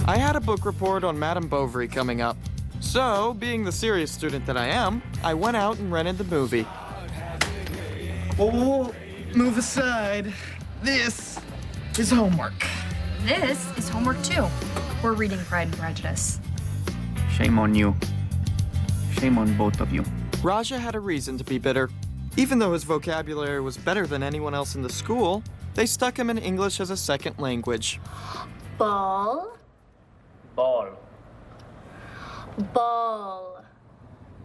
I had a book report on Madame Bovary coming up. So, being the serious student that I am, I went out and rented the movie. Oh, move aside. This is homework. This is homework too. We're reading Pride and Prejudice. Shame on you. Shame on both of you. Raja had a reason to be bitter. Even though his vocabulary was better than anyone else in the school, they stuck him in English as a second language. Ball. Ball. Ball.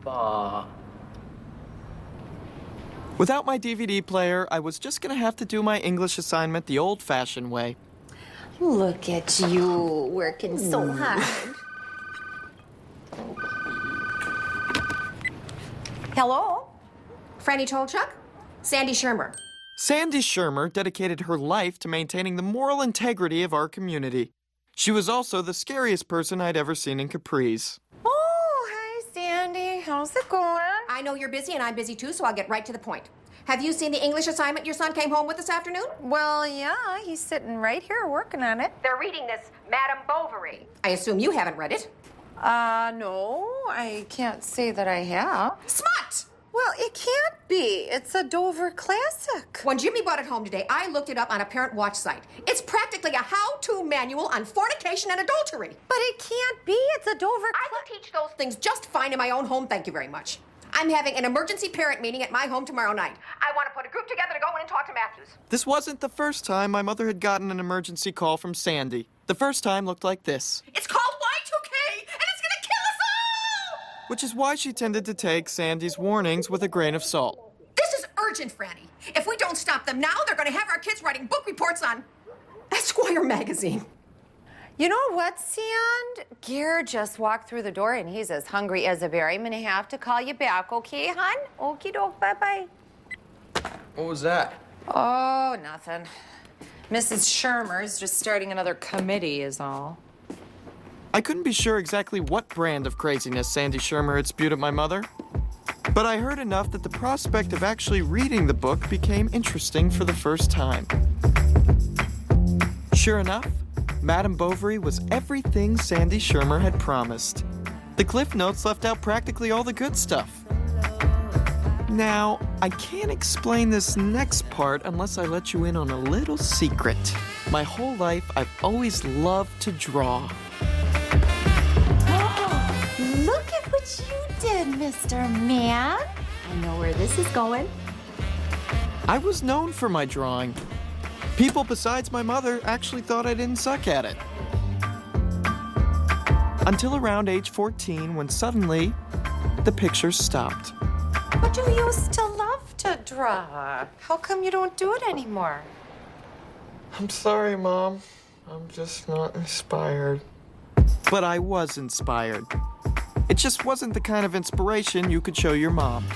Ba. Without my DVD player, I was just gonna have to do my English assignment the old-fashioned way. Look at you working so hard. Hello? Franny Tolchuk? Sandy Shermer. Sandy Shermer dedicated her life to maintaining the moral integrity of our community. She was also the scariest person I'd ever seen in Capri's. Oh, hi, Sandy. How's it going? I know you're busy and I'm busy too, so I'll get right to the point. Have you seen the English assignment your son came home with this afternoon? Well, yeah, he's sitting right here working on it. They're reading this Madame Bovary. I assume you haven't read it. No, I can't say that I have. Smut! Well, it can't be. It's a Dover classic. When Jimmy brought it home today, I looked it up on a parent watch site. It's practically a how-to manual on fornication and adultery. But it can't be. It's a Dover I will teach those things just fine in my own home, thank you very much. I'm having an emergency parent meeting at my home tomorrow night. I want to put a group together to go in and talk to Matthews. This wasn't the first time my mother had gotten an emergency call from Sandy. The first time looked like this. It's called Y2K, and it's gonna kill us all! Which is why she tended to take Sandy's warnings with a grain of salt. This is urgent, Franny. If we don't stop them now, they're gonna have our kids writing book reports on Esquire magazine. You know what, Sand? Gare just walked through the door and he's as hungry as a bear. I'm gonna have to call you back, okay, hon? Okie doke, bye-bye. What was that? Oh, nothing. Mrs. Shermer's just starting another committee is all. I couldn't be sure exactly what brand of craziness Sandy Shermer had spewed at my mother, but I heard enough that the prospect of actually reading the book became interesting for the first time. Sure enough, Madame Bovary was everything Sandy Shermer had promised. The Cliff Notes left out practically all the good stuff. Now, I can't explain this next part unless I let you in on a little secret. My whole life, I've always loved to draw. Look at what you did, Mr. Man. I know where this is going. I was known for my drawing. People besides my mother actually thought I didn't suck at it. Until around age 14, when suddenly, the pictures stopped. But you used to love to draw. How come you don't do it anymore? I'm sorry, Mom. I'm just not inspired. But I was inspired. It just wasn't the kind of inspiration you could show your mom.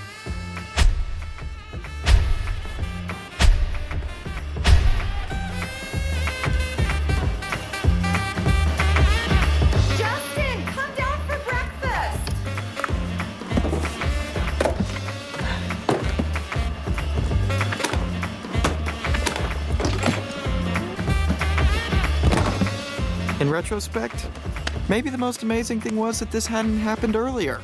Justin, come down for breakfast. In retrospect, maybe the most amazing thing was that this hadn't happened earlier.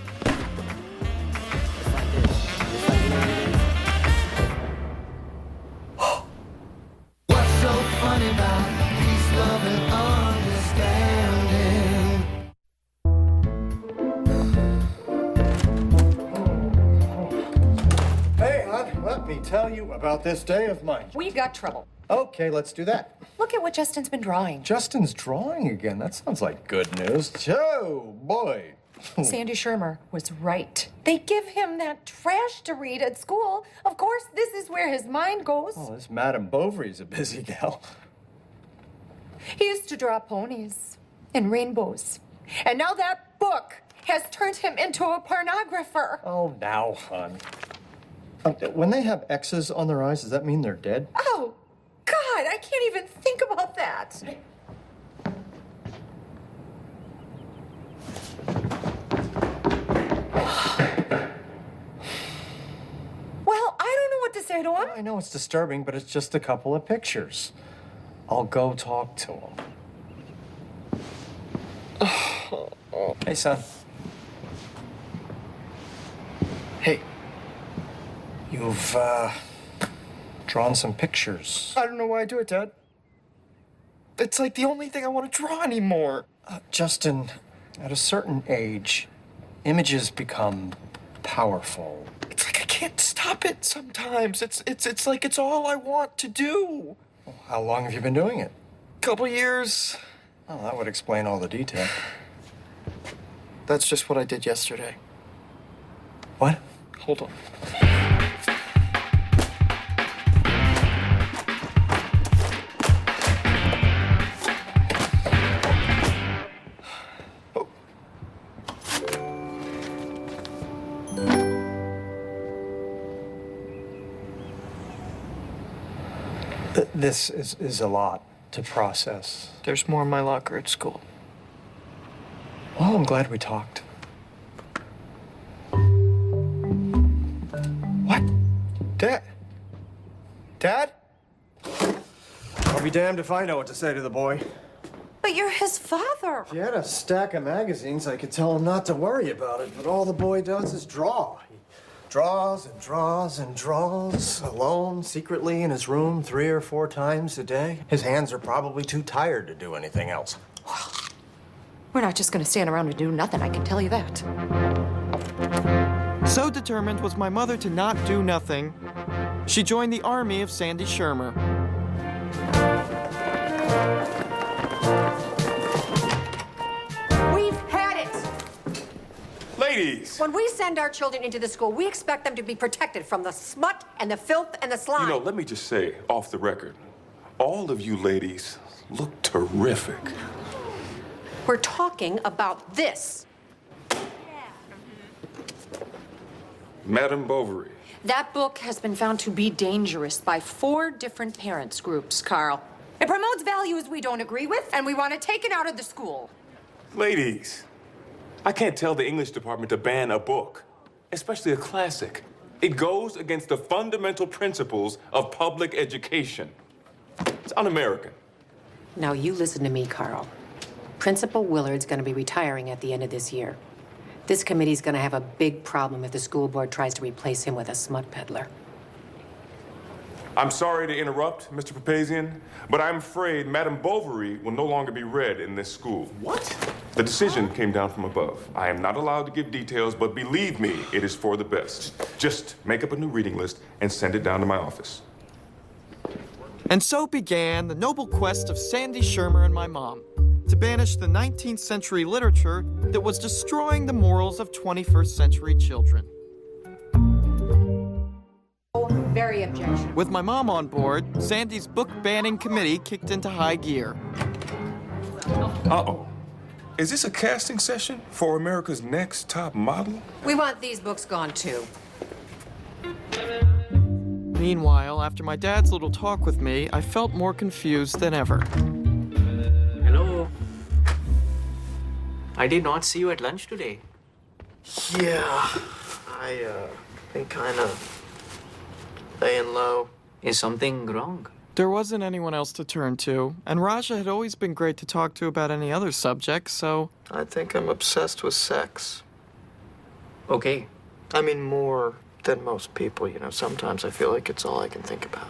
What's so funny about peace, love, and understanding? Hey, hon, let me tell you about this day of mine. We got trouble. Okay, let's do that. Look at what Justin's been drawing. Justin's drawing again. That sounds like good news. Oh, boy. Sandy Shermer was right. They give him that trash to read at school. Of course, this is where his mind goes. Oh, this Madame Bovary's a busy gal. He used to draw ponies and rainbows. And now that book has turned him into a pornographer. Oh, now, hon. When they have X's on their eyes, does that mean they're dead? Oh, God, I can't even think about that. Well, I don't know what to say to him. I know it's disturbing, but it's just a couple of pictures. I'll go talk to him. Hey, son. Hey. You've, drawn some pictures. I don't know why I do it, Dad. It's like the only thing I want to draw anymore. Justin, at a certain age, images become powerful. It's like I can't stop it sometimes. It's like it's all I want to do. Well, how long have you been doing it? Couple years. Oh, that would explain all the detail. That's just what I did yesterday. What? Hold on. This is a lot to process. There's more in my locker at school. Well, I'm glad we talked. What? Dad? Dad? I'll be damned if I know what to say to the boy. But you're his father. If you had a stack of magazines, I could tell him not to worry about it, but all the boy does is draw. He draws and draws and draws, alone, secretly in his room 3 or 4 times a day. His hands are probably too tired to do anything else. We're not just gonna stand around and do nothing, I can tell you that. So determined was my mother to not do nothing, she joined the army of Sandy Shermer. We've had it. Ladies! When we send our children into the school, we expect them to be protected from the smut and the filth and the slime. You know, let me just say, off the record, all of you ladies look terrific. We're talking about this. Madame Bovary. That book has been found to be dangerous by 4 different parents groups, Carl. It promotes values we don't agree with, and we want it taken out of the school. Ladies, I can't tell the English department to ban a book, especially a classic. It goes against the fundamental principles of public education. It's un-American. Now you listen to me, Carl. Principal Willard's going to be retiring at the end of this year. This committee's going to have a big problem if the school board tries to replace him with a smut peddler. I'm sorry to interrupt, Mr. Papazian, but I'm afraid Madame Bovary will no longer be read in this school. What? The decision came down from above. I am not allowed to give details, but believe me, it is for the best. Just make up a new reading list and send it down to my office. And so began the noble quest of Sandy Shermer and my mom to banish the 19th century literature that was destroying the morals of 21st century children. Very objectionable. With my mom on board, Sandy's book banning committee kicked into high gear. Uh-oh. Is this a casting session for America's Next Top Model? We want these books gone, too. Meanwhile, after my dad's little talk with me, I felt more confused than ever. Hello. I did not see you at lunch today. Yeah, I been kind of laying low. Is something wrong? There wasn't anyone else to turn to, and Raja had always been great to talk to about any other subject, so I think I'm obsessed with sex. Okay. I mean, more than most people, you know. Sometimes I feel like it's all I can think about.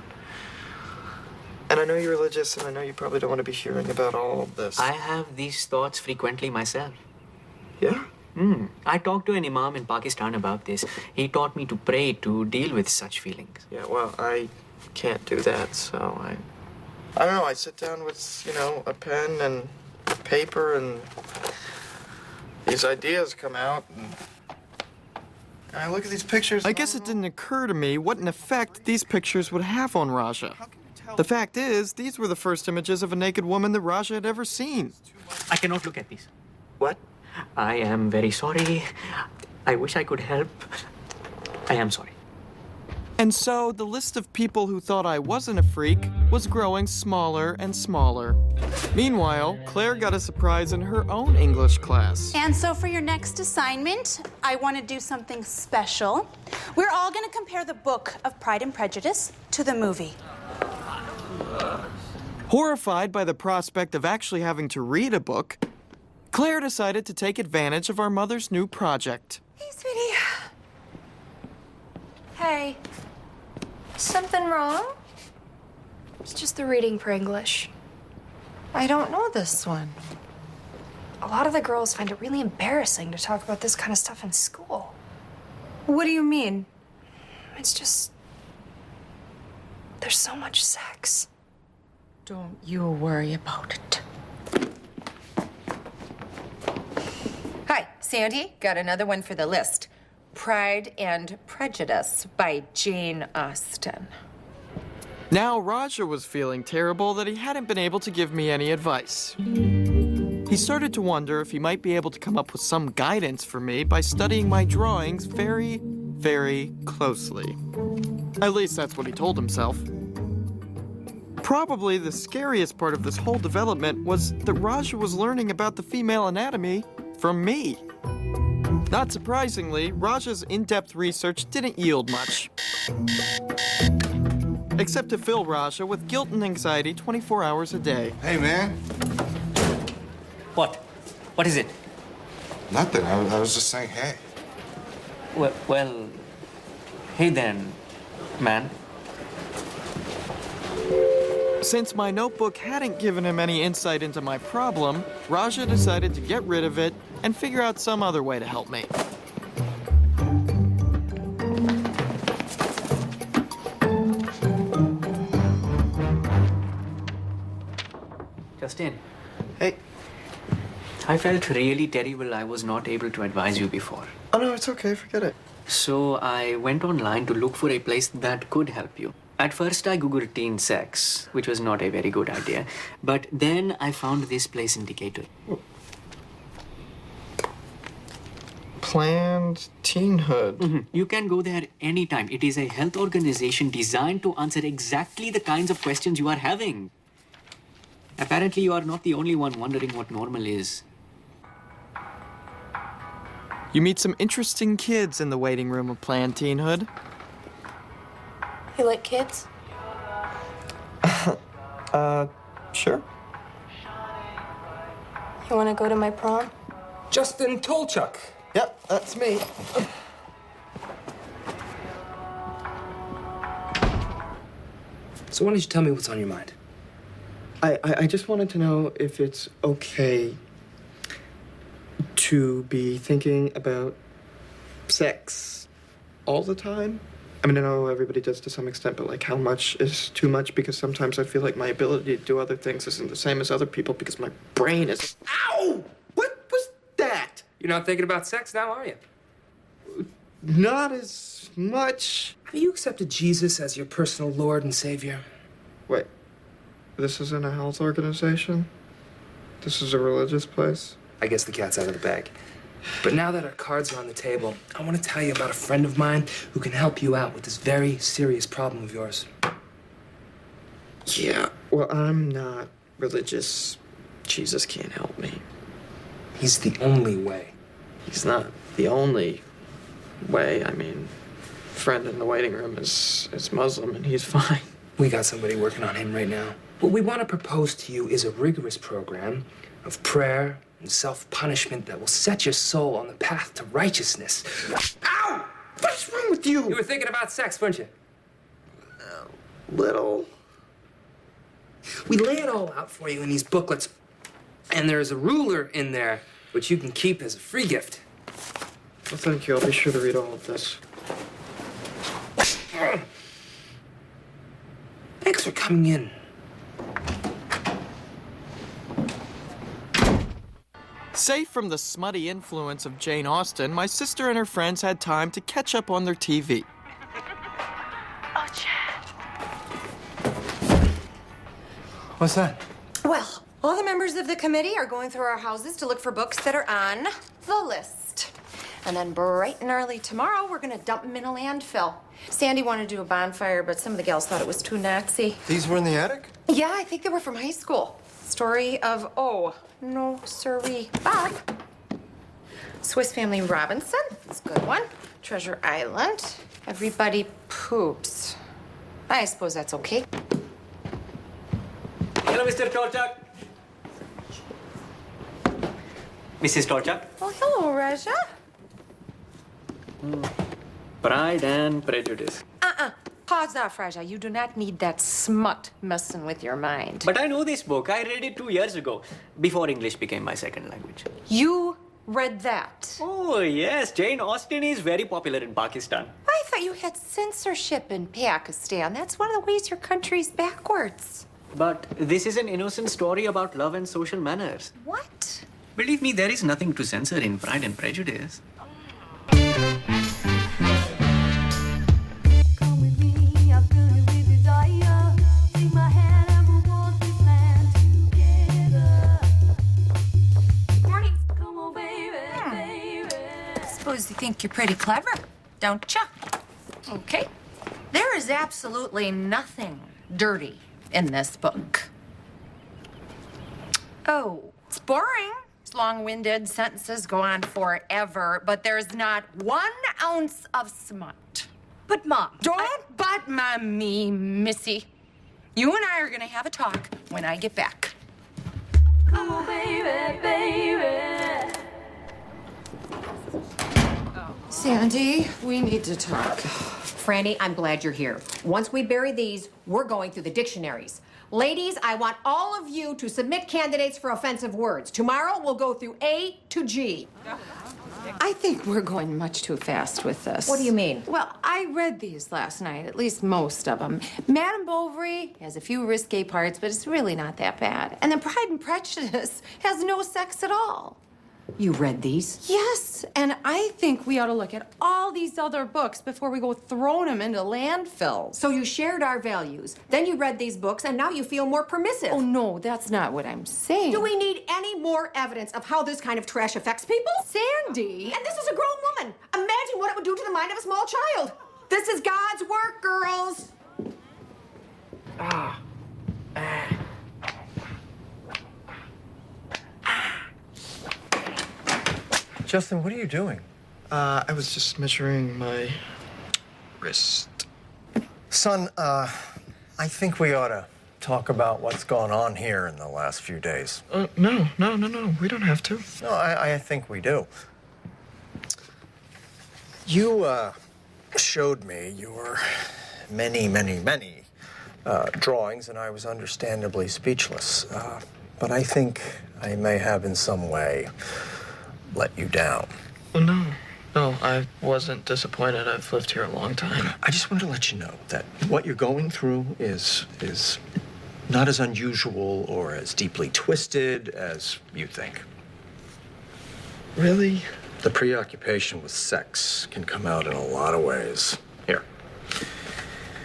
And I know you're religious, and I know you probably don't want to be hearing about all of this. I have these thoughts frequently myself. Yeah? I talked to an imam in Pakistan about this. He taught me to pray to deal with such feelings. Yeah, well, I can't do that, so I don't know, I sit down with, you know, a pen and paper, and these ideas come out, and I look at these pictures. I guess it didn't occur to me what an effect these pictures would have on Raja. The fact is, these were the first images of a naked woman that Raja had ever seen. I cannot look at these. What? I am very sorry. I wish I could help. I am sorry. And so the list of people who thought I wasn't a freak was growing smaller and smaller. Meanwhile, Claire got a surprise in her own English class. And so for your next assignment, I want to do something special. We're all going to compare the book of Pride and Prejudice to the movie. Horrified by the prospect of actually having to read a book, Claire decided to take advantage of our mother's new project. Hey, sweetie. Hey. Something wrong? It's just the reading for English. I don't know this one. A lot of the girls find it really embarrassing to talk about this kind of stuff in school. What do you mean? It's just... there's so much sex. Don't you worry about it. Hi, Sandy. Got another one for the list. Pride and Prejudice by Jane Austen. Now, Raja was feeling terrible that he hadn't been able to give me any advice. He started to wonder if he might be able to come up with some guidance for me by studying my drawings very, very closely. At least that's what he told himself. Probably the scariest part of this whole development was that Raja was learning about the female anatomy from me. Not surprisingly, Raja's in-depth research didn't yield much. Except to fill Raja with guilt and anxiety 24 hours a day. Hey, man. What? What is it? Nothing. I was just saying hey. Well, hey then, man. Since my notebook hadn't given him any insight into my problem, Raja decided to get rid of it and figure out some other way to help me. Justin. Hey. I felt really terrible I was not able to advise you before. Oh no, it's okay, forget it. So I went online to look for a place that could help you. At first I googled teen sex, which was not a very good idea. But then I found this place in Decatur. Planned Teenhood. Mm-hmm. You can go there anytime. It is a health organization designed to answer exactly the kinds of questions you are having. Apparently you are not the only one wondering what normal is. You meet some interesting kids in the waiting room of Planned Teenhood. You like kids? Sure. You want to go to my prom? Justin Tolchuk. Yep, that's me. So why don't you tell me what's on your mind? I just wanted to know if it's okay to be thinking about sex all the time. I mean, I know everybody does to some extent, but like how much is too much? Because sometimes I feel like my ability to do other things isn't the same as other people because my brain is... Ow! What was that? You're not thinking about sex now, are you? Not as much. Have you accepted Jesus as your personal Lord and Savior? Wait, this isn't a health organization? This is a religious place? I guess the cat's out of the bag. But now that our cards are on the table, I want to tell you about a friend of mine who can help you out with this very serious problem of yours. Yeah, well, I'm not religious. Jesus can't help me. He's the only way. He's not the only way. I mean, friend in the waiting room is Muslim and he's fine. We got somebody working on him right now. What we want to propose to you is a rigorous program of prayer and self-punishment that will set your soul on the path to righteousness. Ow! What's wrong with you? You were thinking about sex, weren't you? Little. We lay it all out for you in these booklets, and there's a ruler in there which you can keep as a free gift. Well, thank you. I'll be sure to read all of this. Thanks for coming in. Safe from the smutty influence of Jane Austen, my sister and her friends had time to catch up on their TV. Oh, Chad. What's that? Well, all the members of the committee are going through our houses to look for books that are on the list. And then bright and early tomorrow, we're gonna dump them in a landfill. Sandy wanted to do a bonfire, but some of the gals thought it was too Nazi. These were in the attic? Yeah, I think they were from high school. Story of, oh, no siree, Bob. Swiss Family Robinson, that's a good one. Treasure Island. Everybody Poops. I suppose that's okay. Hello, Mr. Torchak. Mrs. Torchak. Oh, hello, Raja. Pride and Prejudice. Pause off, Raja. You do not need that smut messing with your mind. But I know this book. I read it 2 years ago, before English became my second language. You read that? Oh, yes. Jane Austen is very popular in Pakistan. I thought you had censorship in Pakistan. That's one of the ways your country's backwards. But this is an innocent story about love and social manners. What? Believe me, there is nothing to censor in Pride and Prejudice. Suppose you think you're pretty clever, don't you? Okay. There is absolutely nothing dirty in this book. Oh, it's boring. It's long-winded. Sentences go on forever, but there's not 1 ounce of smut. But Mom, Don't butt me, Missy. You and I are gonna have a talk when I get back. Come on, baby, baby. Sandy, we need to talk. Franny, I'm glad you're here. Once we bury these, we're going through the dictionaries. Ladies, I want all of you to submit candidates for offensive words. Tomorrow, we'll go through A to G. I think we're going much too fast with this. What do you mean? Well, I read these last night, at least most of them. Madame Bovary has a few risque parts, but it's really not that bad. And then Pride and Prejudice has no sex at all. You read these? Yes, and I think we ought to look at all these other books before we go throwing them into landfills. So you shared our values, then you read these books, and now you feel more permissive. Oh, no, that's not what I'm saying. Do we need any more evidence of how this kind of trash affects people? Sandy! And this is a grown woman. Imagine what it would do to the mind of a small child. This is God's work, girls. Justin, what are you doing? I was just measuring my wrist. Son, I think we ought to talk about what's gone on here in the last few days. No. We don't have to. No, I think we do. You, showed me your many drawings, and I was understandably speechless. But I think I may have in some way let you down. Well, no, I wasn't disappointed. I've lived here a long time. I just wanted to let you know that what you're going through is not as unusual or as deeply twisted as you think. Really? The preoccupation with sex can come out in a lot of ways. Here.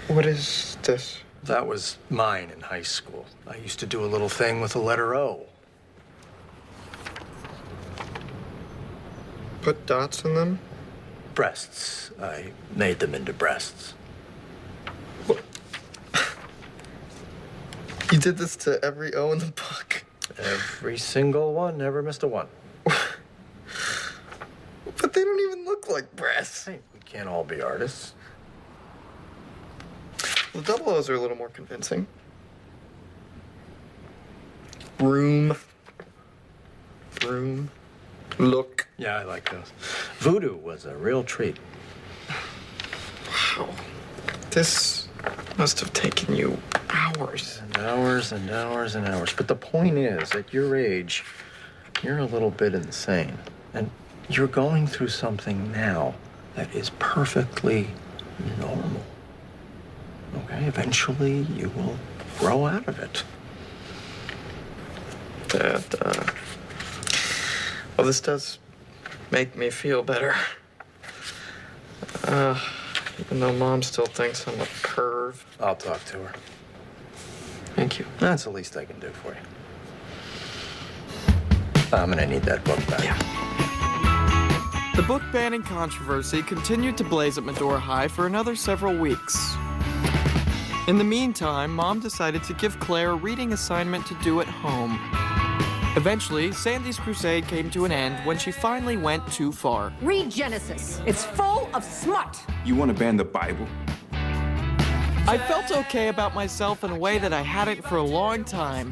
What is this? That was mine in high school. I used to do a little thing with the letter O. Put dots in them? Breasts. I made them into breasts. You did this to every O in the book? Every single one, never missed a one. But they don't even look like breasts. Hey, we can't all be artists. The double O's are a little more convincing. Room. Look. Yeah, I like those. Voodoo was a real treat. Wow. This must have taken you hours. And hours and hours and hours. But the point is, at your age, you're a little bit insane. And you're going through something now that is perfectly normal. Okay? Eventually, you will grow out of it. Dad, well, this does make me feel better. Even though Mom still thinks I'm a perv. I'll talk to her. Thank you. That's the least I can do for you. I'm gonna need that book back. Yeah. The book banning controversy continued to blaze at Medora High for another several weeks. In the meantime, Mom decided to give Claire a reading assignment to do at home. Eventually, Sandy's crusade came to an end when she finally went too far. Read Genesis. It's full of smut. You want to ban the Bible? I felt okay about myself in a way that I hadn't for a long time.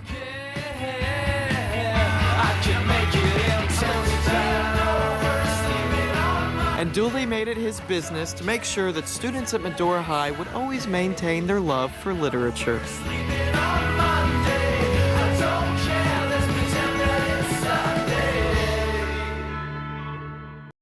And Dooley made it his business to make sure that students at Medora High would always maintain their love for literature.